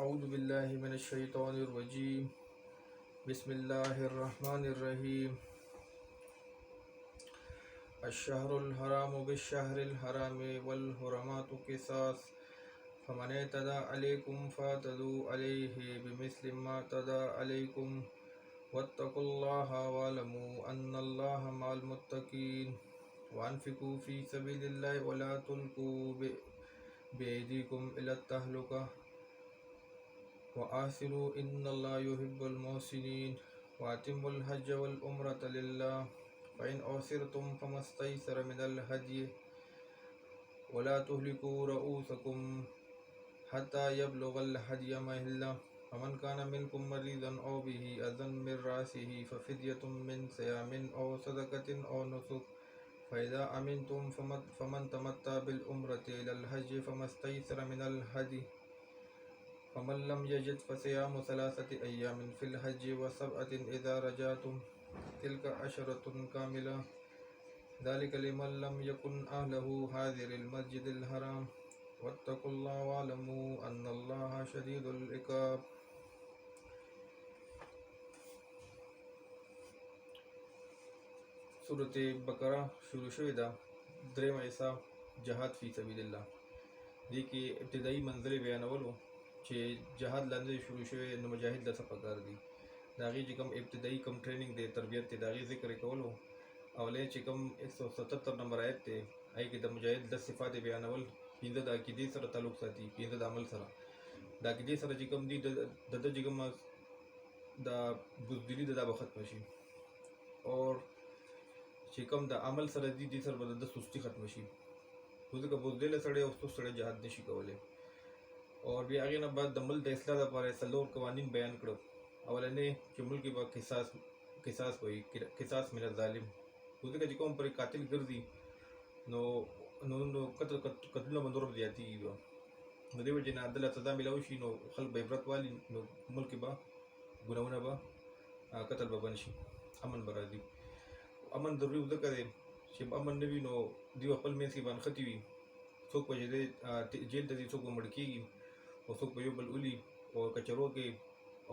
أعوذ بالله من الشيطان الرجيم. بسم الله الرحمن الرحيم. الشهر الحرام بالشهر الحرام والحرمات قصاص فمن اعتدى عليكم فاعتدوا عليه بمثل ما اعتدى عليكم واتقوا الله واعلموا أن الله مع المتقين وأنفقوا في سبيل الله ولا تلقوا بأيديكم إلى التهلكة وآثروا إن الله يحب المحسنين وأتموا الحج والعمرة لله فإن أعسرتم فما استيسر من الهدي ولا تهلكوا رؤوسكم حتى يبلغ الهدي محله فمن كان منكم مريضا أو به أذى من رأسه ففدية من صيام أو صدقة أو نسك فإذا أمنتم فمن تمتع بالعمرة إلى الحج فما استيسر من الهدي فمن لم يجد فصيام 3 أيام في الحج و7 إذا رجعتم تلك 10 كاملة ذلك لمن لم يكن أهله حاضر المسجد الحرام واتقوا الله واعلموا أن الله شديد العقاب. सूरत बकरा शुरू शुदा द्रेम ऐसा जहाद फ़ी सबीलिल्लाह दी की इब्तदाई मंजिल बयानवलो चे जहाद लांदे शुरू शुए न मुजाहिद लसा पकार दी दागी जिकम इब्तदाई कम ट्रेनिंग दे तरबियत ते दागी जिक्र कवलो अवले चिकम 177 नंबर आयत ते आई कि द मुजाहिद 10 सिफात बयानवल पिंद द अकीदी सर ताल्लुक साथी पिंद द अमल सर द अकीदी सर जिकम दी द जिकम द बुजदिली द बखत मशी और चिकम द अमल सर दी सर बद सुस्ती खत्म शी खुद का बुजदिल सड़े उस सड़े जहाद नशी कवले और भी आगे ना बाद दमल द इस्लाह द पारे सल्लोर कवानीन बयान करो अवलने कि मुल्क बा किसास कोई किसास मिन जालिम खुद का जिकम पर कातिल गर्दी नो नो नो कत्ल मंदूर दियाती बा नदे वजह ना अदला सजा मिलाउशी नो खल बेबरत वाली नो मुल्क बा गुनावना बा कत्ल बबनशी अमन बरादी अमन जरूरी उधर करे शिब अमन नबी नो दिव अपल में सी बान खती हुई सोक वजह दे जेल तजी सोक मड़की और सोक वजह बल उली और कचरों के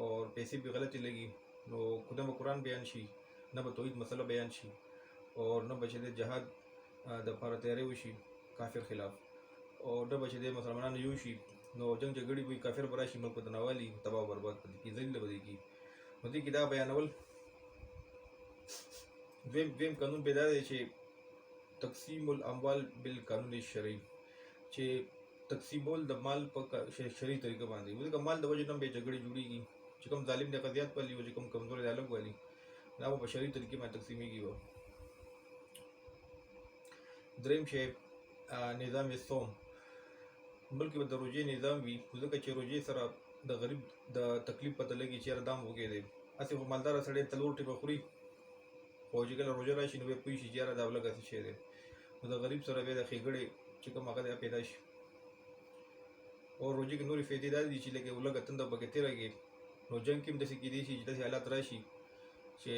और पैसे भी गलत लगी नो खुदा में कुरान बयान शी न बतौहीद मसला बयान शी और न बचदे जहाद दफार तैयारी हुई काफिर खिलाफ और न बचदे मुसलमान यूशी नो जंग झगड़ी हुई काफिर बराशी मुल्क तनावाली तबाह बर्बाद की जलील बदी की मदी किताब बयानवल वेम कानून पैदा छे तकसीमुल अमवाल बिल कानून शरई छे तकसीमुल द माल पर शरई तरीका बांधी वो माल द वजह नंबे झगड़ी जुड़ी की चिकम जालिम ने कदियात वाली वो चिकम कमजोर अलग वाली ना वो बशरी तरीके में तकसीमी की वो द्रेम शे निज़ाम सोम मुल्क में दरोजे निज़ाम भी खुद का रोजे सरा द गरीब द तकलीफ पता लगी चेहरा दाम हो गए दे ऐसे वो मालदार सड़े तलोर टिपा खुरी फौजी का रोजा राशि नवे पुई चेहरा दावला का शेरे द गरीब सरा वे खिगड़े चिकम आका पैदाश और रोजे की नूरी फेदेदार दी चिले के उलग तंदा बगते रहे रोजंग किम दसी की देशी जैसे हालात राशि चे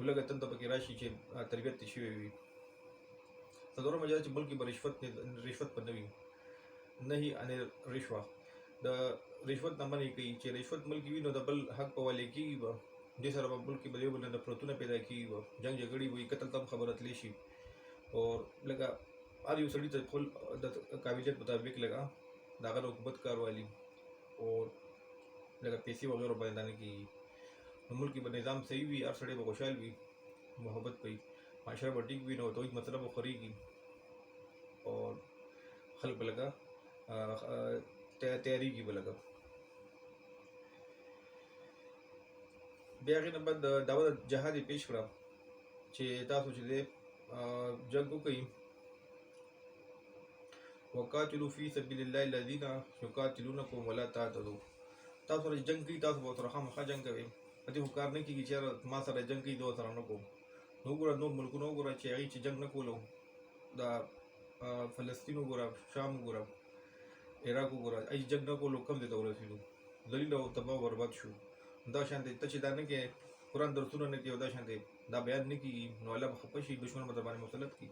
उलग तंदा बगे राशि चे तरबियत तिशी हुई सदर मजा मुल्क की रिश्वत पर नवी नहीं अने रिश्वा द रिश्वत न मनी कई चे रिश्वत मुल्क की नो दबल हक पवाले की जिस तरह मुल्क की बदले बल नफरतून पैदा की जंग झगड़ी हुई कत्ल तम खबर अतलेशी और लगा आर यू सड़ी फुल काबिलियत मुताबिक लगा दागा हुकूमत कार वाली और लगा पैसे वगैरह बंदाने की मुल्क की निज़ाम सही हुई और सड़े खुशहाल हुई मोहब्बत पई माशरा बटीक भी न हो तो एक मतलब खरी की और खल्क लगा तैयारी की लगा ब्यागे नंबर दावत जहाद पेश करा चे तासु चे जंग को कई वकातिलु फी सबीलिल्लाहि लज़ीना युकातिलूनकुम वला तातदू तासु जंग की तासु बहुत रखा मखा जंग करे अति हुकार ने की चेहरा मा सर जंग की दो सर नको नोगुरा नोर मुल्क नोगुरा चे ची जंग नकोलो दा फलस्तीन गोरा शाम गोरा इराक गोरा आई जंग नकोलो कम देता हो रही जलील तबाह बर्बाद शू दा शांति तची दाने के कुरान दरसुन ने के दा शांति दा बयान ने की नो अल्लाह खपशी दुश्मन मतबाने मुसलत की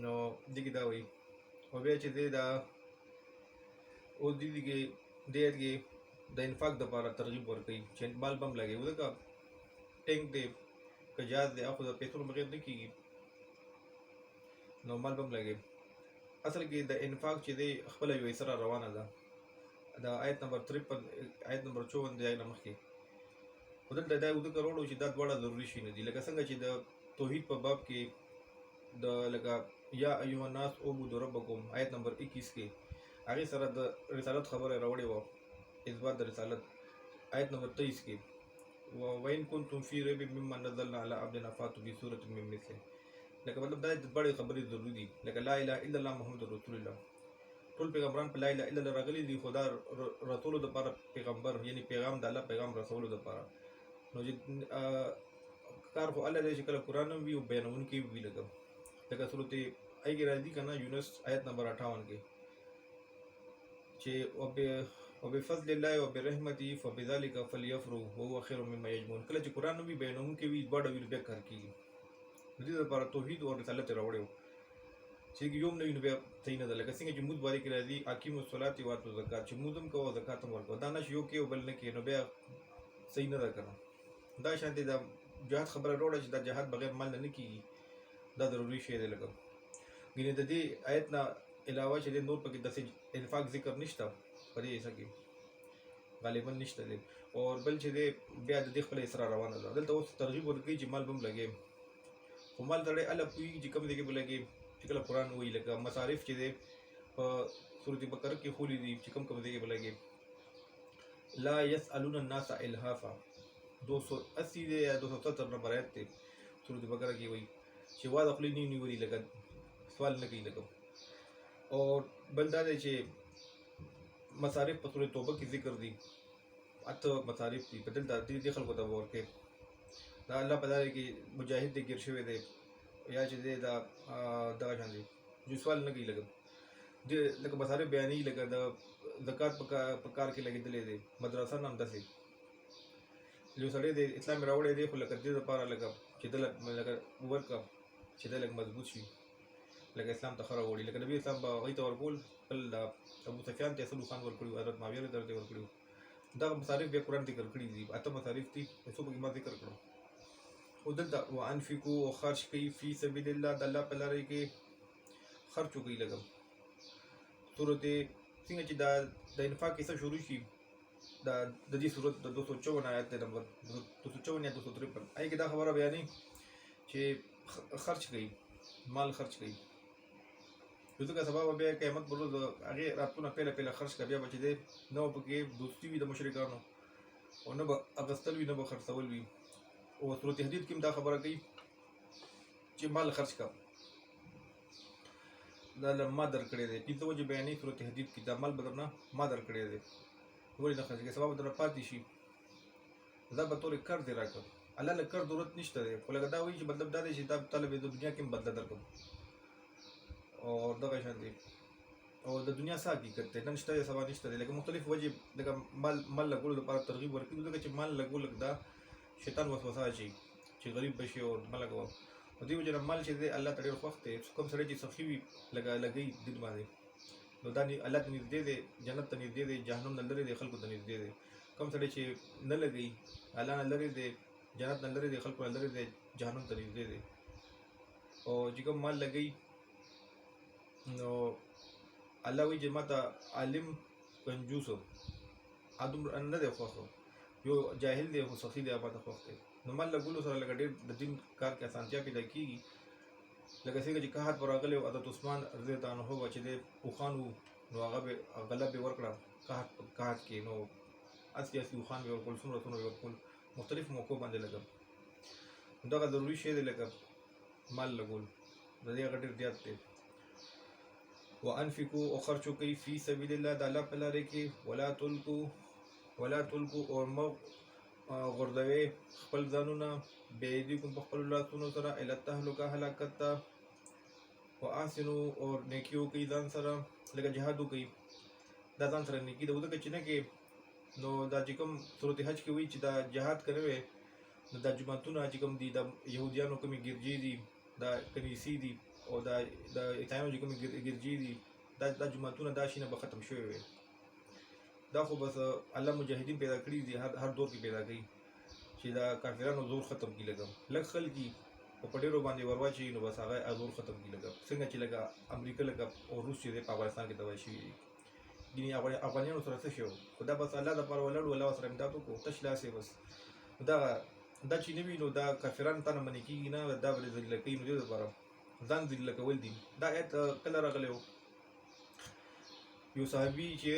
नो दिगी दा वही और बेचे दे दा او دې کې کې د انفاق د لپاره ترغیب ورکوي چې مال بم لګي ځکه ټینک دی که جهاز دی اخو د پیسو بغیر نه کېږي نو مال بم لګي اصل کې د انفاق چې دی خپله یوې سره روانه ده د آیت نمبر 53 آیت نمبر 54 دی نه مخکې خو دلته دا ذکر وړو چې دا دواړه ضروري شي نه دي لکه څنګه چې د توحید په باب کې د لکه یا ایها الناس اعبدوا ربکم آیت نمبر 21 کې هغې سره د رسالت خبره راوړې وه اثبات د رسالت آیت نمبر 23 کې وَإِن كُنتُم فِي رَيْبٍ مِّمَّا نَزَّلْنَا عَلَىٰ عَبْدِنَا فَأْتُوا بِسُورَةٍ مِّن مِّثْلِهِ لکه مطلب دا بڑې خبرې ضروري دي لکه لا اله الا الله محمد رسول الله ټول پیغمبران په لا اله الا الله راغلي دي خدا رسولو دپاره پیغمبر یعنی پیغام د الله پیغام رسولو دپاره نو چې کار خو الله دی چې کله قرآن هم وي او بیانونکی وي لکه صورت ای کې راځي که نه یونس آیت نمبر 58 کې چې وبفضل الله وبرحمته فبذلك فليفرحوا وهو خير مما يجمعون کله چې قرآن هم وي بیانونکی وي دواړه وي بیا کار کېږي د دې لپاره توحید او رسالت راوړی و چې یوم نه وي نو بیا صحیح نه ده لکه څنګه چې مونځ باره کې راځي اقیموا الصلاة وآتوا الزکات چې مونځ هم کوه او زکات هم ورکوه دا نه چې یو کې او بل نه کې نو بیا صحیح نه ده که نه دا شانتې د جهاد خبره راوړه چې دا جهاد بغیر مال نه کېږي دا ضروري شی دی لکه ګینې د دې آیت نه علاوه چې د نور پکې داسې انفاق ذکر نشته په دې حصه کې غالبا نشته دی او بل چې دی بیا د دې خپله اسره روانه ده دلته اوس ترغیب ورکوي چې مال به هم لګوي خو مال سړی هله پوهېږي چې کوم ځای کې به لګي چې کله قرآن وایي لکه مصارف چې دی په سورت بقره کې ښولي دي چې کوم ځای کې به لګي لا یسألون الناس الحافا 280 دی یا 270 نمبر آیت دی سورت بقره کې وایي چې واده خولې نه نیولي لکه سوال نه کوي لکه او بل دا دی چې مصارف په سورت توبه کې ذکر دي اته مصارف دي په دلته دې خلکو ته ورکوي دا الله په لاره کې مجاهد دی ګیر شوی دی یا چې دی دا دغه شان دی جو سوال نه کوي لکه مصارف بیانوي لکه د زکات په کار کې لګېدلی دی مدرسه نه همداسې یو سړی دی اسلام راوړی دی خو لکه دې دپاره لکه چې ده لکه ورکړه چې ده لږ مضبوط شي لکه اسلام ته ښه راوړي لکه نبي اسلام به هغوی ته ورکول خپل ابو سفیان ته سلو خان ورکړي حضرت معاویه رضی الله عنه ورکړي دغه مصارف بیا قرآن ذکر کړي دي اته مصارف دي څو پکې ما ذکر کړو خو دلته وانفقوا او خرج کوي فی سبیل الله د الله په لاره کې خرچ وکړي لږ صورت څنګه چې د انفاق کیسه شروع شي د دې صورت د 254 آیت نمبر 254 یا 253 آی کې دا خبره بیانې چې خرچ کوي مال خرچ کوي ځکه سبا به بیا قیامت پر ورځ هغې راتونه پیله خرچ کړه بیا به چې دی نه به پکې دوستي وي د مشرکانو او نه به اخیستل وي نه به خرڅول وي او صورت حدید کې هم دا خبره کوي چې مال خرچ کړه دا ما درکړی دی 5 وجې بیانې صورت حدید کې دا مال به درنه ما درکړی دی ولې نه خرڅ کوي سبا به درنه پاتې شي دا به تورې قرض یې راکړه الله له قرض ضرورت نشته دی خو لکه دا وایي چې مطلب دا دی چې دا طلب د دنیا کې هم بدله درکړم او دغه شان دی او د دنیا څه حقیقت دی نن شته سبا نشته دی لکه مختلف وجې لکه مال لګولو لپاره ترغیب ورکوي ځکه چې مال لګول دا شیطان وسوسه اچوي چې غریب بشي او مه لګوه په دې وجې نه مال چې دی الله ته ډېر خوښ دی کوم سړی چې سخي وي لګوي دین باندې نو دا الله ته نږدې دی جنت ته نږدې دی جهنم نه لرې دی خلکو ته نږدې دی کوم سړی چې نه لګوي الله نه لرې دی جنت نه لرې دی خلکو نه لرې دی جهنم ته نږدې دی او چې کوم مال لګوي نو الله وایي چې ماته عالم کنجوس ادم نه دی خوښ یو جاهل دی خو سخي دی ماته خوښ دی نو مال لګولو سره لکه ډېر د دین کار کې اسانتیا پیدا کېږي لکه څنګه چې قحط پر راغلی و حضرت عثمان رضی الله عنه و چې دی اوښان و نو هغه به غله به ورکړه قحط کې نو اصلي اوښان به ورکول څومره به ورکول مختلف موقعو باندې لګم دغه ضروري شی دی لکه مال لګول د دې هغه ډېر زیات دی وانفقوا او خرچو کوي فی سبیل الله د الله په لاره کې ولا تلقوا او مو غردوي خپل ځانونه بيدیکم په خپل لاسونو سره الی التهلکه هلاکت ته واحسنوا او نیکیو کوي ځان سره لکه جهاد کوي دا ځان سره نیکی د ودکه چې نه کې نو دا چې کوم سورۃ حج کې وایي چې دا جهاد کوي نو دا جماعتونه چې کوم دي د يهوديانو کومې ګرځي دي دا کنيسي دي او دا عیسایانو چې کومې ګرځي دي دا جماعتونه دا شي نه به ختم شوی وي دا خو بس الله مجاهدین پیدا کړي دي، هر دور کې پیدا کړي چې دا کافرانو زور ختم کړي. لږ خلک په ډېرو باندې ورواچي نو بس هغه زور ختم کړي. څنګه چې لکه امریکا او روس چې په افغانستان کې تباه شوي دي، ګینې افغانانو سره څه شو، خو دا بس الله دپاره ولاړو، الله ورسره امداد وکړو، تش لاس یې بس دا چې نه وي نو دا کافران تا نه منې کېږي نه، دا به ذلیله کوي. نو دې دپاره ځان ذلیله کول دي. دا آیت کله راغلی و؟ یو صحابي چې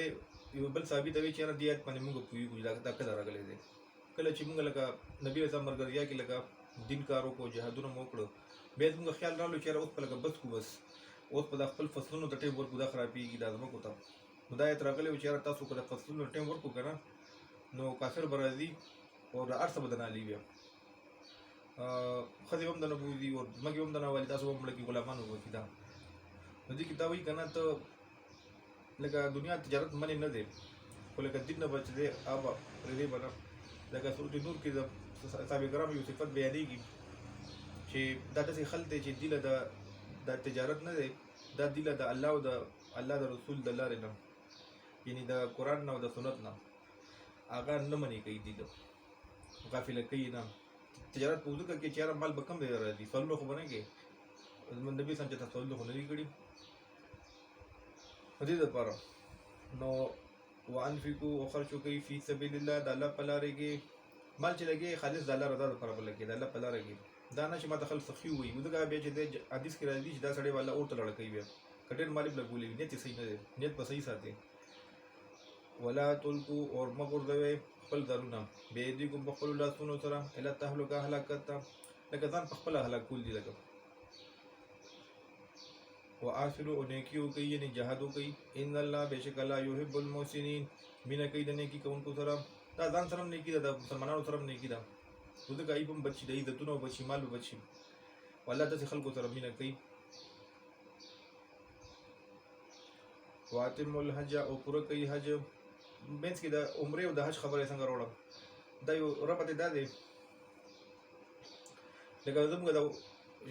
یو بل صحابي ته وایي چې یاره دې آیت باندې موږ پوهېږو دا کله راغلی دی. کله چې موږ لکه نبي رسول مرګریا کې لکه دین کار وکړو، جهادونه مو وکړو، بیا زموږ خیال راغلو چې یاره اوس په لکه بس کو، بس اوس په دا خپل فصلونو ته ټیم ورکړو، دا خرابېږي دا ځمکو ته. نو دا آیت راغلی و چې یاره تاسو که د فصلونو ټیم ورکړو که نه نو کافر به راځي او د هر څه به د نالي بیا ښځې به هم د نه بوځي او ځمکې به هم د نه والي، تاسو به هم لکې غلامان وبکي. دا نو دې کې دا وایي که نه ته لکه دنیا تجارت منې نه دی، خو لکه دین نه به چې دی هغه به پرېږدې به نه. لکه سورت نور کې د صحابه کرامو یو صفت بیانېږي چې دا داسې خلک دی چې دله د تجارت نه دی، دا دله د الله او د الله د رسول د لارې نه، یعنی د قرآن نه او د سنت نه هغه نه منې کوي، دله غافله کوي نه. تجارت په ځکه کې چې یاره مال به کم دی راځي، سوالونه خو به نه کوي، نبي صاحب چې تاسو سوالونه خو نه دي کړي. په دې دپاره نو وانفقوا او خرچ وکړئ فی سبیل الله، د الله په لارې کې مال چې لګي خالص د الله رضا لپاره به لګي، د الله په لاره کې. دا نه چې ما ته خلک سخي ووایي، ځکه بیا چې د حدیث کې راځي چې دا سړی به الله اور ته لاړه کوي، بیا که ډېر مال یې لګولی وي نیت یې صحیح نه دی، نیت به صحیح ساتي. ولا تلقوا اور مه غورځوئ خپل ځانونه بأیدیکم په خپلو لاسونو سره الی التهلکه هلاکت ته، لکه ځان په خپله هلاکول دي. لکه وآثروا او نیکي وکړئ، یعنې جهاد وکړئ. ان الله بېشک الله یحب المحسنین، مینه کوي د نیکي کوونکو سره. دا ځان سره هم نیکي ده، د مسلمانانو سره هم نیکي ده، خو ځکه ایب هم بچ شي، د عزتونه به بچ شي، مال به بچ شي، الله داسې خلکو سره مینه کوي. واتموا الحج او پوره کوي حج. منځ کې د عمرې او د حج خبره څنګه راوړم، دا یو ربط دا دی لکه زموږ د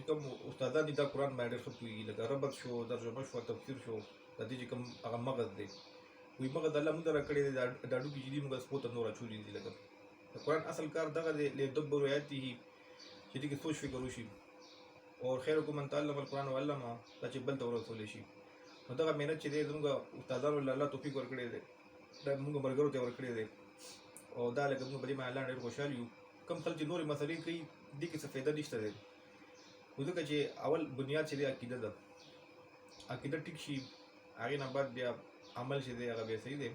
کوم استادان دي دا قرآن باندې ډېر ښه پوهېږي، لکه ربط شو، ترجمه شوه، تفسیر شو، د دې چې کوم هغه مغز دی، وایي مغز الله موږ ته راکړی دی، دا ډوکې چې دي موږ سپو ته نور اچولي دي. لکه د قرآن اصل کار دغه دی، لیدبروا آیاته، چې دې کې سوچ فکر وشي. او خیرکم من تعلم القرآن وعلمه، دا چې بل ته ورسولی شي. نو دغه محنت چې دی زموږ استادانو له الله توفیق ورکړی دی، دا موږ ملګرو ته ورکړی دی، او دا لکه موږ په دې باندې الله ډېر خوشحال یو. کوم خلک چې نورې مسلې کوي دې کې څه فایده نشته دی، خو ځکه چې اول بنیاد چې دی عقیده ده، عقیده ټیک شي هغې نه بعد بیا عمل چې دی هغه بیا صحیح دی.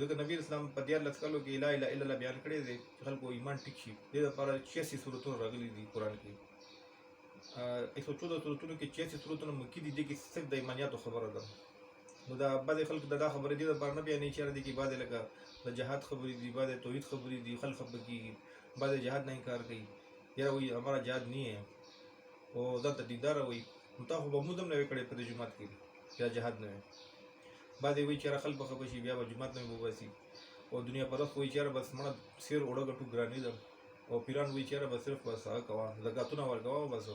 ځکه نبی اسلام په 14 کالو کې لا اله الا الله بیان کړی دی چې خلکو ایمان ټیک شي. دې لپاره 86 سورتونه راغلي دي قرآن کې، 114 سورتونو کې 86 سورتونه مکي دي، دې کې صرف د ایمانیاتو خبره ده. نو دا بعضې خلک دا خبرې دې لپاره نه بیانوي چې یاره دې کې بعضې لکه د جهاد خبرې دي، بعضې توحید خبرې دي، خلک خفه کېږي، بعضې جهاد نه انکار کوي، یاره وایي हमारा جهاد नहीं है، او دا ته دینداره وایي. نو تا خو به مونځ هم نه وی کړی په دې جومات کې چې دا جهاد نه وی. بعضې وایي چې یاره خلک به خفه شي، بیا به جومات نه وباسي. او دنیا پرست وایي چې یاره بس مړه سیر اوړه ګټو ګراني ده. او پیران وایي چې یاره بس صرف بس هغه کوه، زکاتونه ورکوه بس،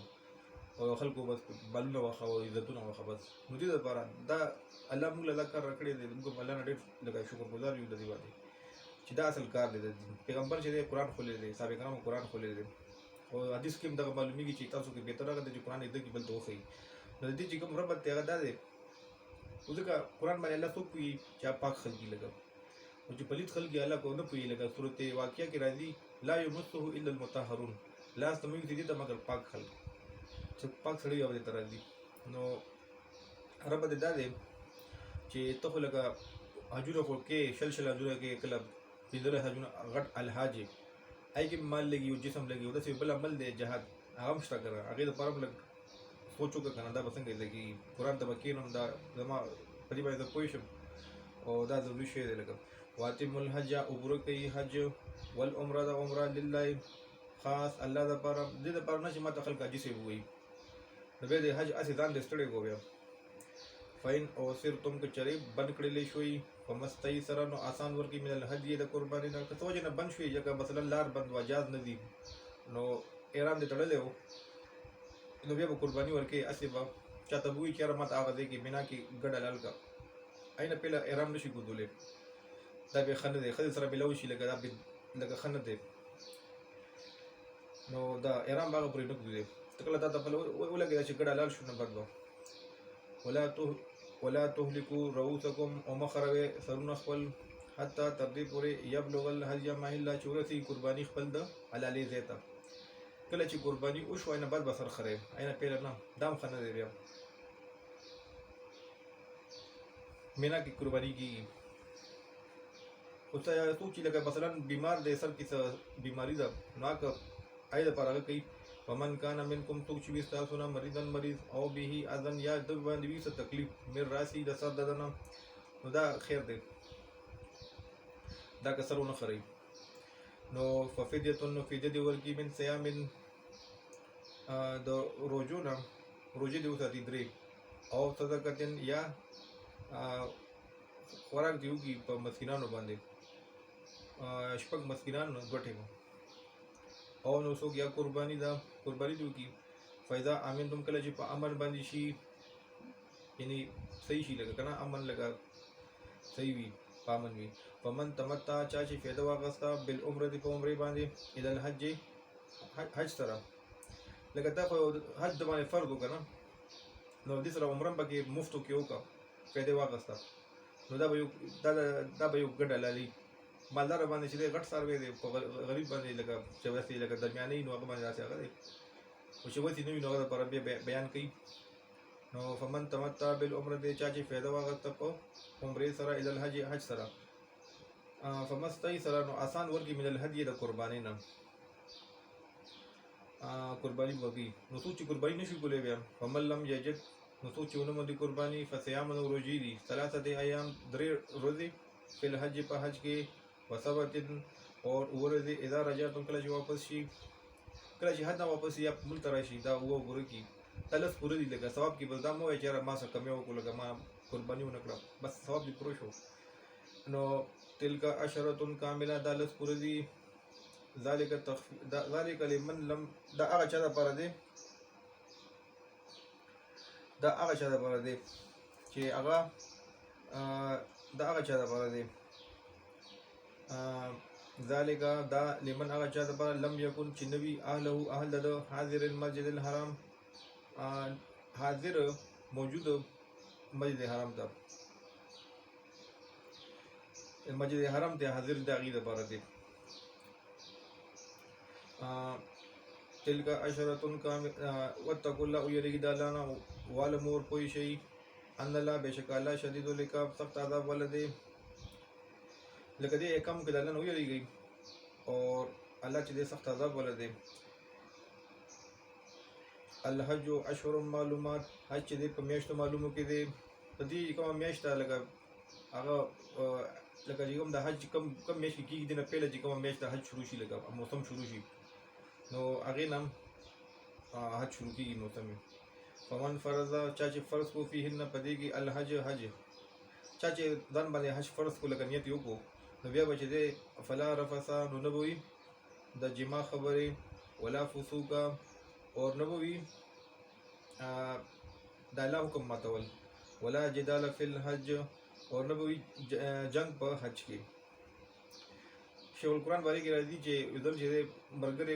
او خلکو بس بالونه واخه او عزتونه واخه بس. نو دې لپاره دا الله موږ له دا کار راکړی دی، موږ الله نه ډېر لکه شکرګزار یو د دې باندې چې دا اصل کار دی. د پیغمبر چې دی قرآن خولی دی، صحابه کرامو قرآن خولی دی، او حدیث کې هم دغه معلومیږي چې تاسو کې بهتر هغه دی چې قرآن زده کړي بل ته وښایي. نو د دې چې کوم ربط دی هغه دا دی، ځکه قرآن باندې الله څوک پوهېږي چې هغه پاک خلک دي، لکه او چې پلیت خلک یې الله کو نه پوهېږي. لکه صورت واقعه کې راځي لا یمسه الا المطهرون، لاس ته موږ دې ته مګر پاک خلک، چې پاک سړی یو دې ته راځي. نو ربط دا دی چې ته خو لکه حجونه خو کې شل حجونه کې کله 15 حجونه غټ الحاج هغې کې مال لګي او جسم لګي، او داسې بل عمل دی جهاد هغه هم شته که نه، هغې دپاره هم لږ سوچ وکړه که نه دا به څنګه زده کېږي. قرآن ته به کښېنم، دا زما په دې باندې زه پوه شم، او دا ضروري شی دی. لکه واتموا الحج او پوره کوي حج، والعمره د عمره لله خاص الله دپاره، دې دپاره نه چې ما ته خلک حاجي صاحب ووایي، نو بیا د حج هسې ځان دې ستړی کړو. بیا فین او سرتم که چرې بند کړلی شوي په مستۍ سره، نو آسان ورکړي من الهدي د قرباني نه، که څه وجې نه بند شوي، ځکه مثلا لار بند و جاز نه دي، نو احرام دې تړلی و، نو بیا به قرباني ورکړي. هسې به چاته به وایي چې یاره ما ته هغه ځای کې مینا کې ګډ حلال کا، اینه پهله احرام نشي ګودلی، دا به ښه نه دی، ښځې سره ملاو شي لکه دا لکه ښه نه دی. نو دا احرام به هغه پورې نه ږدي. ته کله تا ته پله ولګېده چې ګډ حلال شو نه بد به. ولا تهلكوا رؤوسکم او مه خروئ سرونه خپل حتی تر دې پورې یبلغ الهدي محله چې ورسېږي قرباني خپل د حلالې ځای ته. کله چې قرباني وشوه نه بعد به سر خرئ، اینه پیله نه، دا هم ښه نه دی. بیا مینا کې قرباني کېږي. خو څوک چې لکه مثلا بیمار دی، سر کې څه بیماري ده، نو هغه هغې دپاره هغه کوي. ومن کان منکم څوک چې وي ستاسو نه مریضن مریض او به اذن یا د باندې وي څه تکلیف من راسي د سر د نه، نو دا خیر دی، دا که سر ونه خرئ. نو ففدیة نو فدیه دې ورکړي من صیام د روژو نه، روژې دې وساتي 3 او صدقه یا خوراک دې وکړي په مسکینانو باندې 6 مسکینان 2 ټیمه. او نو څوک یا قرباني ده، قرباني دې وکړي. فاذا امنتم کله چې په امن باندې شي، یعنی صحیح شي لکه که نه امن لکه صحیح وي په امن وي. فمن تمتع چا چې فایده واخسته بالعمرة په عمرې باندې الی الحج حج سره، لکه تا خو حج د باندې فرض وکړه نه، نو دې سره عمره پکې مفتو کې وکړه، فایده واخسته، نو دا به یو ګډ حلالي. مالدار باندې چې دی غټ څاروی دی، په غریب باندې لکه چې وسې لکه درمیاني نو هغه باندې داسې هغه دی، خو چې وسې نه وي نو هغه دپاره بیا بیان کوي. نو فمن تمتع بالعمرة دی چا چې فایده واخسته په عمرې سره الی الحج حج سره. فمستیسر نو آسان ورکړي من الهدي د قربانۍ نه، قرباني وکړي. نو څوک چې قرباني نشي کولی بیا فمن لم یجد نو څوک چې ونه موندي قرباني فصیام نو روژې دي 3 ایام 3 ورځې فی الحج په حج کې وسبت اور ورځې اذا رجعتم کله چې واپس شي، کله چې حج نه واپس یا ملک ته راشي دا وګورئ کې تلس پوره دي لکه ثواب کې بس دا مو وایي چې ما څه کمی وکړو لکه ما قرباني ونه کړه بس ثواب دې پوره شو. نو تلک عشرة کامله دا لس پوره دي. ذالک لمن لم دا هغه چا دپاره دی، دا هغه چا دپاره دی چې هغه دا هغه چا دپاره دی ذالک دا لمن هغه چا دپاره لم یکن چې نوي اهله اهل د حاضر المسجد الحرام حاضر موجود مسجد حرام ته، مسجد حرام ته حاضر د هغې دپاره دی. تلک عشرة واتقوا الله ویریږي د الله نه واعلموا پوه شئ ان الله بېشک الله شدید العقاب سخت عذاب والا دی. لکه دې کم کې د الله نه ویریږئ اور الله چې دی سخت عذاب والا دی. الحج اشهر معلومات حج چې دی په میاشتو معلومو کې دی. په دې کومه میاشت ده لکه هغه لکه چې کوم د حج کم میاشت کې کېږي دې نه پهله چې کومه میاشت د حج شروع شي لکه موسم شروع شي نو هغې نه حج شروع کېږي موسم یې. فمن فرض چا چې فرض کو فیهن په دې کې الحج حج چا چې ځان باندې حج فرض کو لکه نیت یې وکړو نو بیا به چې دی فلا رفث نو نه به وي د جما خبرې ولا فسوقه اور نه به وي د الله حکم ماتول ولا جدال فی الحج اور نه به وي جنگ په حج کې. شیخ القرآن بارے کې راځي چې ځل چې دی ملګری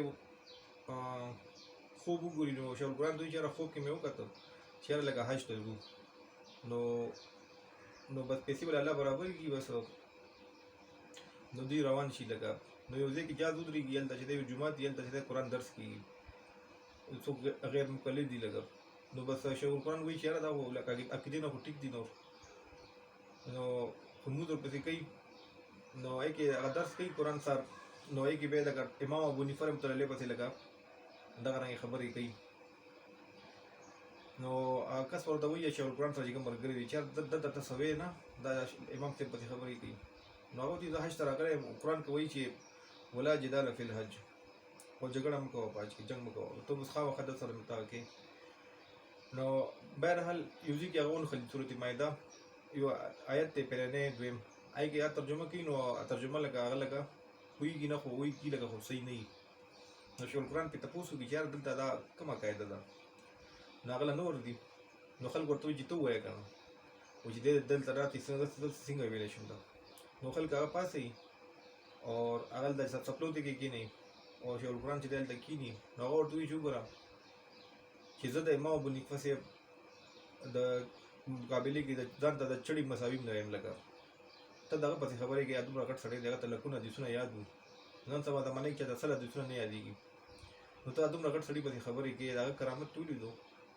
خوب وګوري نو شیخ القرآن دوی چې خوب کې مې وکتل چې یاره لکه حج ته ځو نو بس پیسې به الله برابر کړي بس نو دوی روان شي لکه نو یو ځای کې جاز ودرېږي هلته چې دی جومات دي هلته چې دی قرآن درس کېږي څوک غیر مقلد دي لکه نو بس شیخ القرآن وایي چې یاره دا خو لکه عقیدې نه خو ټیک دي نو لمونځ ورپسې کوي نو هغې کې هغه درس کوي قرآن سر نو هغې کې بیا لکه امام ابو حنیفه رحمة الله علیه پسې لکه دغه رنګې خبرې کوي نو کس ورته وایي شیخ القرآن سره چې کوم ملګري دي چې دلته ته څه وایې نه دا امام صاحب پسې خبرې کوي نو هغه ته زه حج ته راغلی یم قرآن کې وایي چې ولا جدال فی الحج او جګړه مه کوه په حج کې جنګ مه کوه ته اوس خامخا در سره مطالعه کوې. نو بهرحال یو ځای کې هغه ونښلي سورت مایده یو آیت دی پهلنی دویم هغې کې ترجمه کوي نو ترجمه لکه هغه لکه پوهېږي نه خو وایي لکه خو صحیح نه وي نو شیخ القرآن پرې تپوس وکړي چې یاره دلته دا کومه قاعده ده نو هغه له نه ورځي نو خلک ورته وایي چې ته ووایه که نه و چې دی دلته راتې څنګه ویلی شم دا نو خلک هغه پاسي او هغه د سپلو ته کې کینی او شیخ القرآن چې دلته کینی نو هغه ورته وایي چې وګوره چې زه د امام ابو حنیفه صاحب د مقابلې کې د ځان ته د چړې مساوي نه یم لکه ته دغه پسې خبرې کې دومره غټ سړی دی هغه ته لکونه حدیثونه یاد وو نن سبا زمانه کې چې د سل حدیثونه نه یادېږي نو ته دومره غټ سړي پسې خبرې کې د هغه کرامت ته ولیدو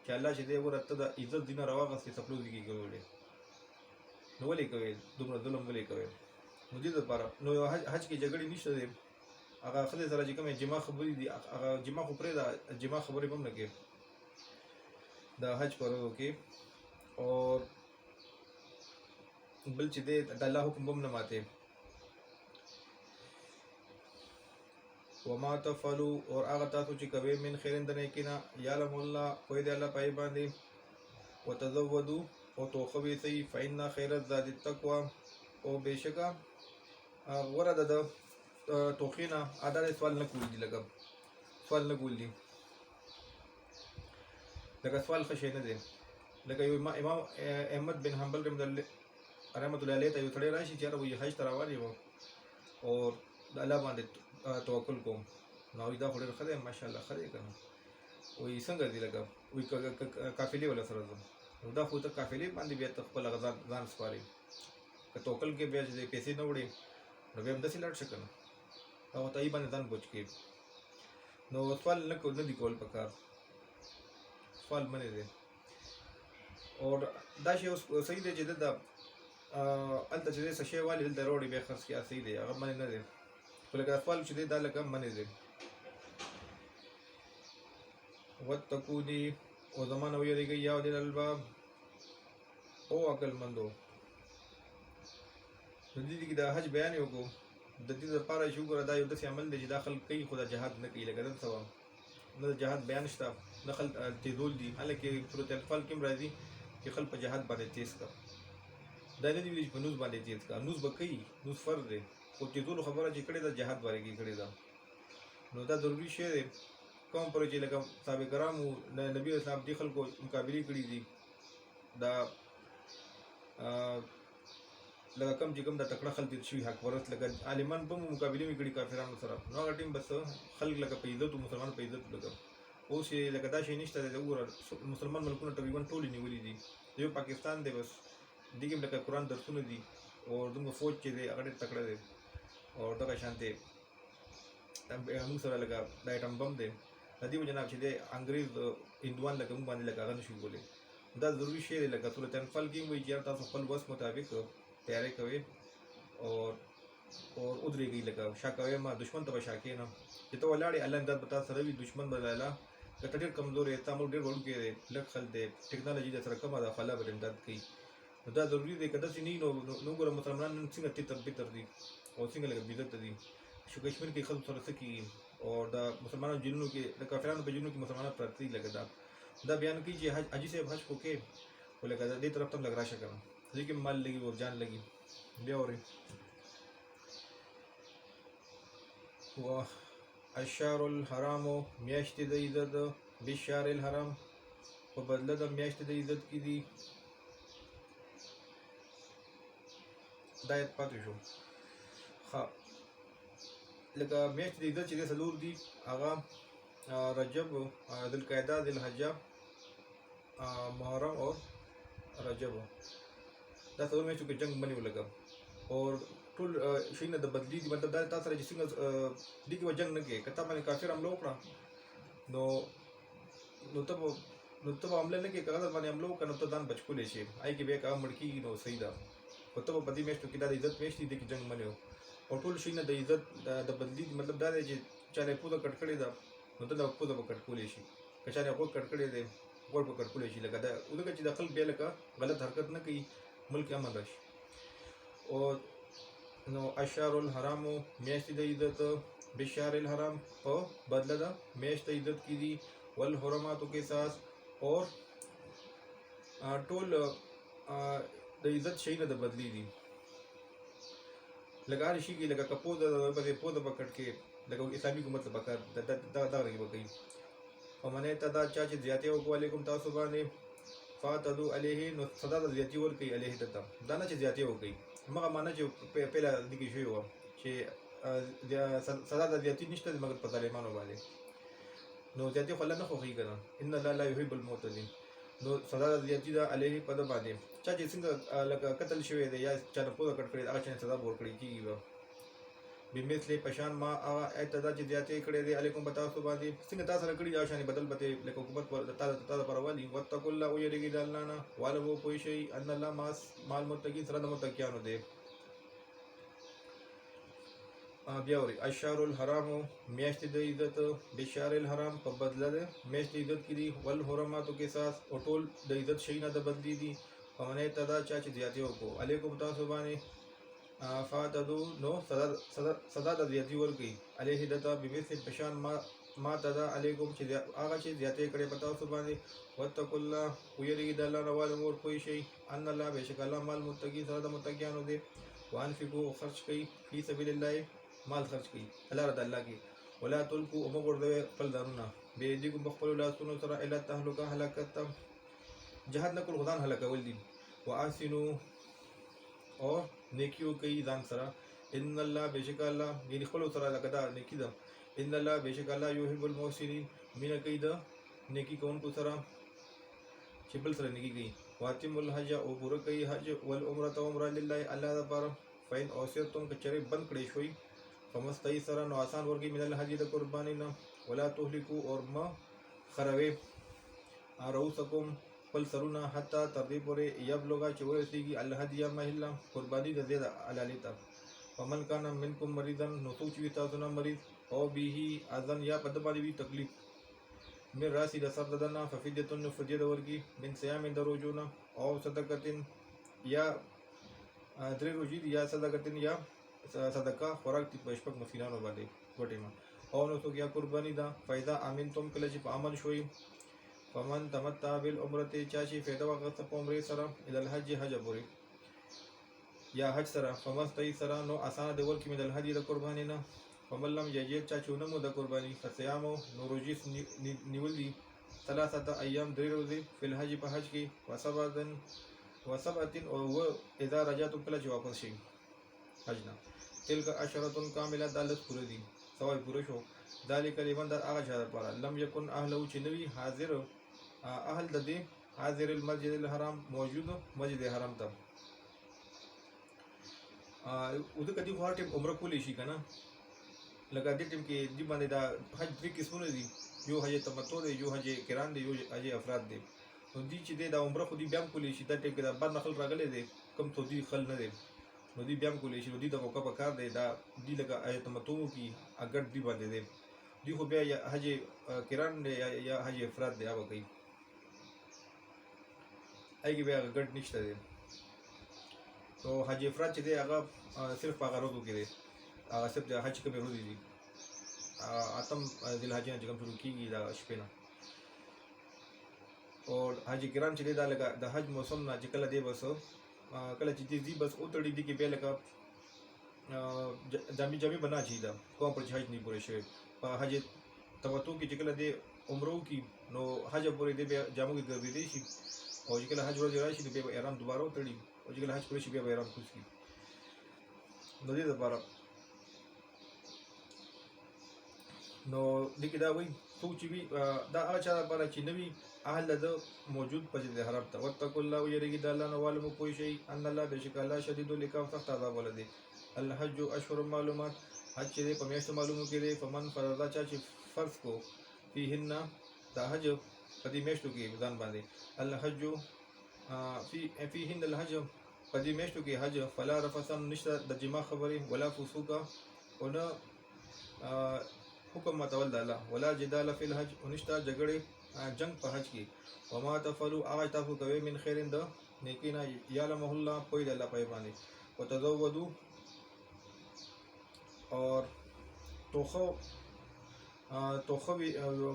چې الله چې دی وګوره ته د عزت دینه راواغستې څپلو کې کولی نو ولې کوې دومره ظلم ولې کوې نو دې دپاره نو حج کې جګړې نشته دی هغه ښځې سره چې کومې جما خبرې دي هغه جما خو پرېږده جما خبرې به هم نه کوې د حج په ورځو کې اور بل چې دی د الله حکم به هم نه ماتې وما تفعلوا اور هغه تاسو چې کوئ من خیرن د نیکي نه یعلم الله پوهې دی الله پای باندې وتزودوا او توښه ویسئ فإن خیر الزاد التقوی او بېشکه غوره ده د توښې نه دا سوال نه کول دي لکه سوال نه کول دي لکه سوال ښه شی نه دی لکه یو امام احمد بن حنبل رحمت الله علیه ته یو سړی راشي چې یاره وایي حج ته روان یم اور د الله باندې توکل کوم نو وایي دا خو ډېر ښه دی ماشاءالله ښه دی که نه وایي څنګه دی لکه وایي قافلې والا سره ځم نو دا خو ته قافلې باندې بیا ته خپل ځان سپارې که توکل کې بیا چې پیسې نه وړې نو بیا همداسې لاړ شه که نه او ته یې باندې ځان بوج کې نو سوال نه دي کول پکار سوال منې دی اور دا شی اوس صحیح دی چې دلته هلته چې دی څه شی والي دلته راوړي بیا خرڅ کړي صحیح دی هغه منې نه دی خو لکه سوال چې دی دا لکه منې دی واتقوني او زما نه ویرېږئ یا اولي الالباب او عقلمندو نو دې کې د حج بیان یې وکړو د دې لپاره چې وګوره دا یو داسې عمل دی چې دا خلک کوي خو دا جهاد نه کوي لکه نن سبا نه د جهاد بیان شته نه خلک تیزول دي حالانکې سورة انفال کې هم راځي چې خلک په جهاد باندې تیز کړه دا نه دي ویلي چې په نوز باندې تیز کړه نوز به کوي نوز فرض دی خو تیزولو خبره چې کړې ده جهاد باره کې کړې ده نو دا ضروري شی دی کوم پرې چې لکه صحابه کرامو نبي اسلام دې خلکو مقابلې کړي دي دا لکه کم چې کم د تکړه خلک تېر شوي حق پرست لکه عالمان به مو مقابلې مې کړي کافرانو سره نو هغه ټیم بس خلک لکه په عزت مسلمان په عزت لکه اوس یې لکه دا شی نشته دی وګوره مسلمان ملکونه تقریبا ټولې نیولي دي یو پاکستان دی بس دې کې لکه قرآن درسونه دي او دومره فوج چې دی هغه ډېر تکړه دی او دغه شانتې موږ سره لکه دا ایټم بم دی د دې وجه نه چې دی انګریز هندوان لکه موږ باندې لکه هغه نشي کولی دا ضروري شی دی لکه سورة انفال کې وایي چې تاسو خپل وس مطابق تیاری کوئ اور ودرېږئ لکه شا کوئ ما دشمن ته به شا کښېنه چې ته ولاړې الله امداد به تا سره وي دشمن به الله که ته ډېر کمزور یې تا ملک ډېر وړوکی دی لږ خلک دی ټکنالوژي در سره کمه ده خو الله به امداد کوي نو دا ضروري دی که داسې نه وي نو ګوره مسلمانان نن څنګه تتر بتر دي او څنګه لکه بېعزته دي کشمیر کې خلکو سره څه کېږي او د مسلمانانو جنونو کې د کافرانو په جنونو کې مسلمانان پراته دي لکه دا بیان کوي چې حاجي صاحب حج خو کې خو لکه دې طرف ته هم لږ راشه که نه دې کې مال لګي او جان لګي بیا اورئ الشهر الحرام میاشتې د عزت بالشهر الحرام په بدله د میاشتې د عزت کې دي دا یاد پاتې شو ښه لکه میاشتې د عزت چې دی څلور دي هغه رجب ذوالقعده ذوالحجه محرم اور رجب دا څلور میاشتو کې جنګ منې ولګم اور ټول شیونه د بدلی دي مطلب دا تا سره چې څنګه دې کې به جنګ نه کوې که تا باندې کافر حمله وکړه نو ته به حمله نه کوې که هغه در باندې حمله وکړه نو ته ځان بچ کولی شې هغې کې بیا که هغه مړ کېږي نو صحیح ده خو ته به په دې میاشتو کې دا د عزت میاشت دي دې کې جنګ منې او ټول شیونه د عزت د بدلی دي مطلب دا دی چې چا نه پوزه کټ کړې ده نو ته د پوزه به کټ کولی شي که چا نه غوږ کټ کړی دی غوږ به کټ کولی شي لکه دا ځکه چې د خلک بیا لکه غلط حرکت نه کوي ملک امن راشي او نو الشهر الحرام میاشتې د عزت بالشهر الحرام په بدله ده میاشت د عزت کې دي والحرماتو قصاص اور ټول د عزت شیونه د بدلی دي لکه هر شي کې لکه که پوزه پوزه به کټ کې لکه اسلامي حکومت به کار دغه رنګې به کوي او منې ته دا چا چې زیاتې وکړو علیکم تاسو باندې فاتدو علیه نو سزا د زیاتې ورکوي علیه ته دا نه چې زیاتې وکړي هغه معنا چې پیله دغه شوی و چې سزا د زیاتی نشته مګر په ظالمانو باندې نو زیاتی خو الله نه خوښي کنه ان الله لا يحب المعتدين نو سزا د زیاتی دا علیه په د باندې چا چې څنګه لکه قتل شوی دی یا چا نه پوهه کړ کړی هغه چې سزا ورکړي کیږي بمثل پشان ما هغه اعتدا چې زیاتې کړې دي علیکم په تاسو باندې څنګه تاسو سره کړي دا شان بدل به لکه حکومت پر تاسو پروالی وتقوا الله ويرګي د الله نه والو پوي شي ان الله مال متقین سره د متقینانو دی بیا وری اشهر الحرام میاشت د عزت بشار الحرام په بدله ده میاشت عزت کړي ول حرمات او قصاص او ټول د عزت شي نه د بدلی دي فمنه تدا چا چې زیاتې وکړو علیکم تاسو باندې فاتدو نو صدا د زیاتی ورکی علیه دتا بمثل پشان ما تدا علیکم چې هغه چې زیاتې کړي پتا اوس باندې وتقوا الله ويرګي د الله نوال امور کوئی شي ان الله بشک الله مال متقین سره د متقینانو دی وانفقوا خرج کوي فی سبیل الله مال خرج کوي الله رضا الله کی ولا تلقوا ومغردوا خپل ځانونه به دې کوم خپل لاسونو سره الا تهلکه هلاکت جهاد نکول خدان هلاکول دي واحسنوا او نیکیو کوي ځان سره ان الله بشک الله یعنی خپل سره لګدا نیکی ده ان الله بشک الله يحب المحسنين مینا کوي ده نیکی کوونکو سره چې بل سره نیکی کوي واتم الحج او پوره کوي حج والعمره عمره لله الله لپاره فین اوسرتم کچری بند کړی شوی فمستای سره نو آسان ورګي من الحج د قربانی نه ولا تهلكوا اور ما خروي اروسکم خپل سرونه حتی تر دې پورې یبلغه چې ورسیږي الهدیه مهله قربانی د زیاده علالیتا فمن کان منکم مریضا نو سوچ وی تاسو نه مریض او به اذن یا په د باندې وی تکلیف مې راسي د سر ددنه ففیدتن فدیه ورګي من صيام دروجونه او صدقتن یا درې روزي یا صدقتن یا صدقه خوراک تی پښپک مسکینانو باندې وټیما او نو څوک یا قربانی دا فائدہ امین تم کله چې په عمل شوي فمن تمتع بالعمره چاشي فائدہ وخت په عمره سره ال الحج حج پوری یا حج سره فمستای سره نو آسان دی ورکی من الحج د قربانی نه فمن لم یجد چا چونه مو د قربانی فصيام نو روزي نیولې ثلاثه ایام درې ورځې په الحج په حج کې وسبعه او اذا رجعتم کله چې واپس شي حج نه تلک عشرة کامله دالت پوره دي سوای پوره شو ذالک لمن در هغه چا لپاره لم یکن اهله چې نوی حاضر اهل د دې حاضر المسجد الحرام موجود مسجد حرام ته او د کدی خو ټیم عمره کولی شي کنه لکه دې ټیم کې دی باندې دا حج درې قسمونه دي یو حج تمتع دی یو حج قران دی یو حج افراد دی نو دي چې دا عمره خو دی بیا کولی شي دا ټیم کې دا بر نخل راغلي دي کم تو دی خل نه دی نو دی بیا کولی شي نو دی د موقع په کار دی دا دی لکه حج تمتع کی اگر دی باندې دی دی خو بیا حج قران دی یا حج افراد دی هغه کوي ایږي بیا ګډ نشته دی تو حج افراد چې دی هغه صرف په غرضو کې دی هغه صرف د حج کې به ورودي دي اتم ذل حج نه کوم شروع کیږي دا شپه نه او حج قران چې دی دا لکه د حج موسم نه چې کله دی بس کله چې دی بس او تړي دي کې به لکه جامي بنا چي دا کوم پر حج نه پوره شي په حج تمتع کې چې کله دی عمره کې نو حج پورې دی جامو کې ګرځي دي شي او چې کله حج ورځ راشي نو به احرام دوباره وتړي او چې کله حج پوره شي بیا احرام کوي نو دې لپاره نو دغه دا وایي څوک چې دا هغه چا لپاره چې نوی اهل د موجود په دې حرام ته وتقوا الله ويرګي د الله نو والو کوئی شي ان الله بشک الله شدید العقاب سخت عذاب ولدي الحج اشهر معلومات حج چې په میاشتو معلومو کې دی فمن فرضا چا چې فرض کو فيهن دا حج په دې میاشتو کې ځان باندې الحج فيهن الحج په دې میاشتو کې حج فلا رفثن نشته د جما خبره ولا فسوق او نه حکم متول الله ولا جدال فی الحج ونشتا جګړه جنگ په حج کې وما تفعلوا اغه تاسو کوي من خیرن د نیکینا یعلم الله پوی د الله پای باندې وتزودوا اور توخو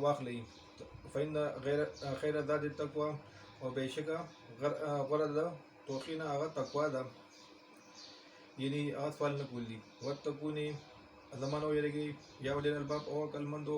واخلي فإن غیر خیر ذات التقوى او بشکا غرض توخینا هغه تقوا ده یعنی اصل نه کولی وتقونی زمانو یریږي یا ولین الباب او کلمندو